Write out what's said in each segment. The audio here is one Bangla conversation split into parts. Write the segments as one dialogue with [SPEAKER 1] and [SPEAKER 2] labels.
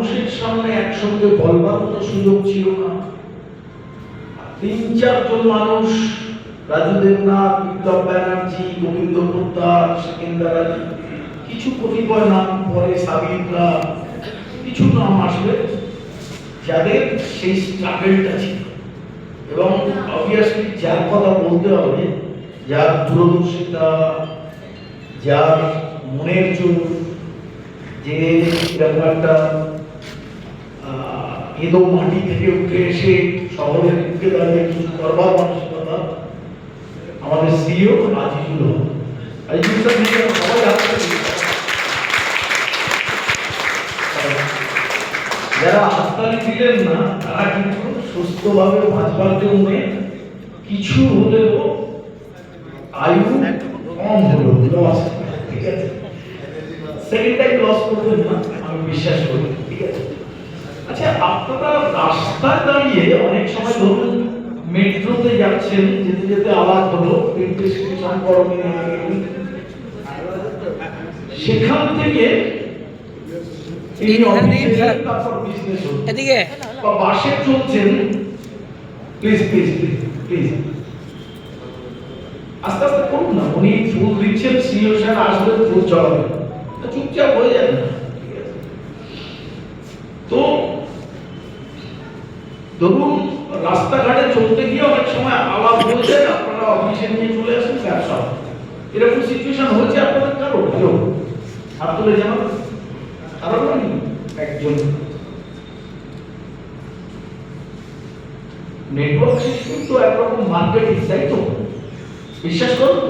[SPEAKER 1] মানুষের সামনে একসঙ্গে বলবার মতো সুযোগ ছিল না। 3-4 জন মানুষ, রাজু দেবনাথ, বিপ্লব ব্যানার্জি, গোবিন্দ পোদ্দার, সেকেন্দার আলী, কিছু কতিপয় নাম পরে সাবিররা, কিছু নাম আসবে যাদের সেই স্ট্রাগলটা ছিল। এবং অবভিয়াসলি যার কথা বলতে হবে, যার দূরদর্শিতা, যার মনের জোর, যে এরকম একটা এদো মাটি থেকে উঠে এসে শহরের বুকে দাঁড়িয়ে কিছু করবার মানসিকতা, আমাদের সিইও আজিজুল হক। আজিজুল স্যার সবাই যারা হাততালি দিলেন না, তারা কিন্তু সুস্থভাবে বাঁচবার জন্য কিছু হলেও আয়ু কম হলো লস, ঠিক আছে, সেকেন্ড টাইম লস করবেন না, আমি বিশ্বাস করি, ঠিক আছে। আচ্ছা, আপনারা রাস্তায় দাঁড়িয়ে অনেক সময় ধরুন মেট্রোতে যাচ্ছেন, যেতে যেতে আওয়াজ হলো ইন্টারস্টেশন করণী, সেখান থেকে
[SPEAKER 2] এদিকে
[SPEAKER 1] বাসে চলছেন, প্লিজ প্লিজ প্লিজ প্লিজ আস্তে আস্তে করুন না, উনি ফুল দিচ্ছেন, সিইও স্যার আসবেন, ফুল চড়াবেন, চুপচাপ হয়ে যাবে না। তো ধরুন রাস্তাঘাটে চলতে গিয়ে অনেক সময় আলাপ হয়ে যায়, আপনারা অফিসে নিয়ে চলে আসেন, ব্যবসা, এরকম সিচুয়েশন হয়েছে আপনাদের কারো? হাত তুলে জানাবেন। কারণ একজন নেটওয়ার্ক সিস্টেম তো একরকম মার্কেটিং, তাই তো? বিশ্বাস করুন,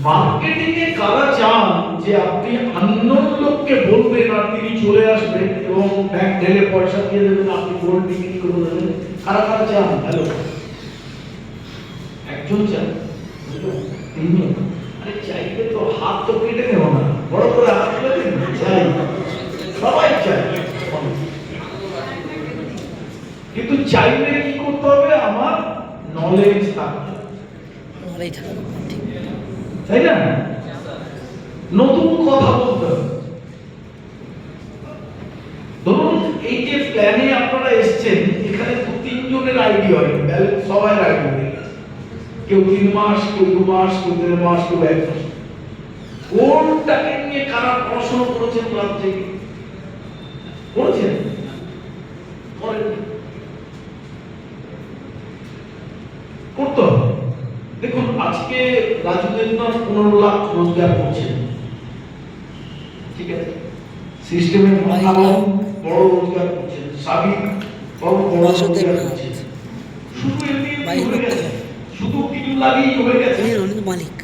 [SPEAKER 1] মার্কেটিং এ কারা চান যে আপনি আননোন লোককে বলবেন আর তিনি চলে আসবেন এবং ব্যাংক ঢেলে পয়সা দিয়ে দেবেন, আপনি গোল্ড বিক্রি করে দেবেন? কারা কারা চান? হ্যালো, একজন চান, তিনজন? আরে চাইলে তো হাত তো কেটে নেব না, বড় করে হাত তুলে দিন, চাই, সবাই চাই, কিন্তু চাইলে কি করতে হবে? আমার নলেজ থাকতে হবে, তাই না? নতুন কথা বলতে হবে। ধরুন এই যে প্ল্যানে আপনারা এসেছেন, এখানে 2-3 জনের আইডি হয়, সবাই আইডি হয়, কেউ 3 মাস, কেউ 2 মাস, কেউ 1.5 মাস, কেউ 1 মাস। কোনটাকে নিয়ে কারা পড়াশোনা করেছেন? ক্লাস থেকে করেছেন? করতে হবে। দেখুন, আজকে রাজু দেবনাথ 15 লাখ রোজগার করছেন, ঠিক আছে, সিস্টেমের বড় রোজগার করছেন, সাবিক বড় রোজগার করছেন, শুধু এমনি হয়ে গেছে, শুধু কিছু লাগেই হয়ে গেছে,
[SPEAKER 2] মালিক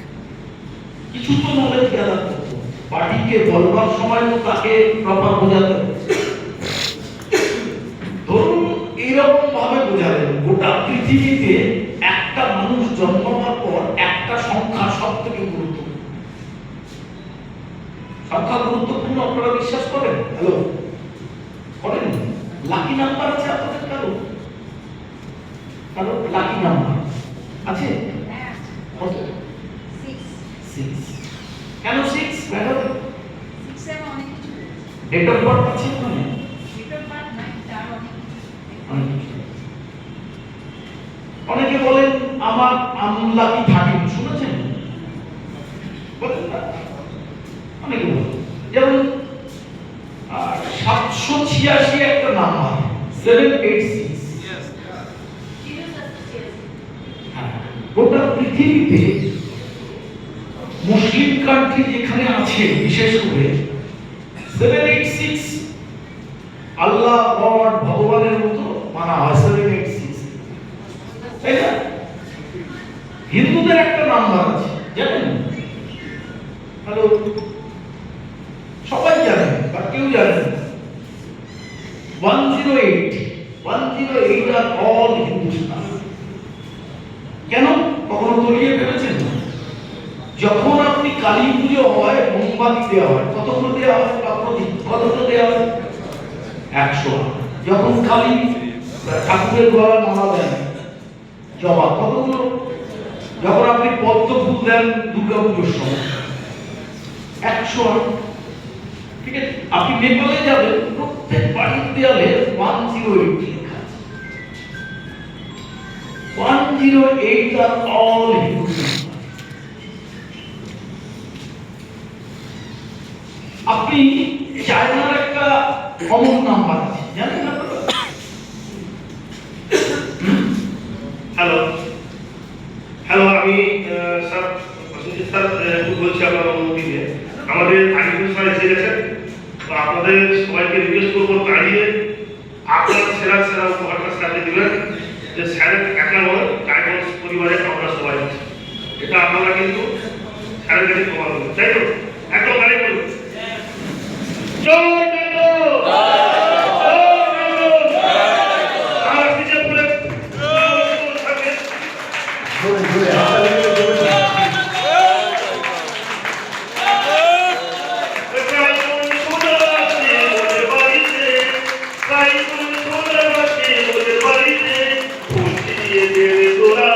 [SPEAKER 1] কিছু তো নলেজ গ্যাদার করতে, পার্টিকে বলবার সময় তো তাকে প্রপার বোঝাতে হবে। ধরুন এইরকম ভাবে বোঝালেন, গোটা পৃথিবীতে একটা মানুষ জন্মাবার পর একটা সংখ্যা সব থেকে গুরুত্বপূর্ণ। সংখ্যা গুরুত্বপূর্ণ, আপনারা বিশ্বাস করেন? হ্যালো, করেন? লাকি নাম্বার আছে আপনাদের কারো? কারো লাকি নাম্বার আছে? কত? 6। কেন 6? দেখো 6 এর অনেক কিছু ডেট অফ বার্থ আছে, মানে ডেট অফ বার্থ নাই, তার অনেক কিছু। অনেকে বলেন আমার আনলাকি 13, শুনেছেন? বলেন না, অনেকে বলেন, যেমন 786 একটা নাম্বার, 786। হ্যাঁ, গোটা পৃথিবীতে মুসলিম কান্ট্রি যেখানে আছে, বিশেষ করে 786 আল্লাহ, গড, ভগবানের মতো মানা হয়, 786, তাই না? হিন্দুদের একটা নাম্বার আছে, জানেন? হ্যালো, সবাই জানেন বা কেউ জানেন? 108 আর অল হিন্দুস্তান। কেন? কখনো তলিয়ে ভেবেছেন? যখন আপনি কালী পুজো হয়, মোমবাতি দেওয়া হয়, কতগুলো দেওয়া হয়? কতগুলো দেওয়া হয়? 100। যখন কালী ঠাকুরের গলায় মালা দেন, জবা, কতগুলো? যখন আপনি পদ্ম ফুল দেন দুর্গা পুজোর সময়, 100। ঠিক আছে, আপনি নেপালে যাবেন, প্রত্যেক বাড়ির দেয়ালে 108 লেখা আছে। 108 আর অল হিন্দু। আপনি চায়নার একটা কমন নাম্বার আছে, জানেন না?
[SPEAKER 2] হ্যালো হ্যালো, আমি স্যার অসিত স্যার বলছি আপনার অনুমতি নিয়ে। আমাদের আইনজীবী স্যার এসে গেছেন, তো আপনাদের সবাইকে রিকোয়েস্ট করবো দাঁড়িয়ে আপনার সেরা সেরা উপহারটা স্যারকে দিবেন, যে স্যারের একা নয়, ডায়মন্ডস পরিবারের আমরা সবাই আছি। এটা আপনারা কিন্তু স্যারের কাছে ক্ষমা করবেন, তাই তো? একদম দাঁড়িয়ে করবেন। জয় ডায়মন্ড! আর বিজয়পুরে থাকবেন।
[SPEAKER 1] জোরে জোরে হাততালি দিয়ে জোরে।
[SPEAKER 2] তোরা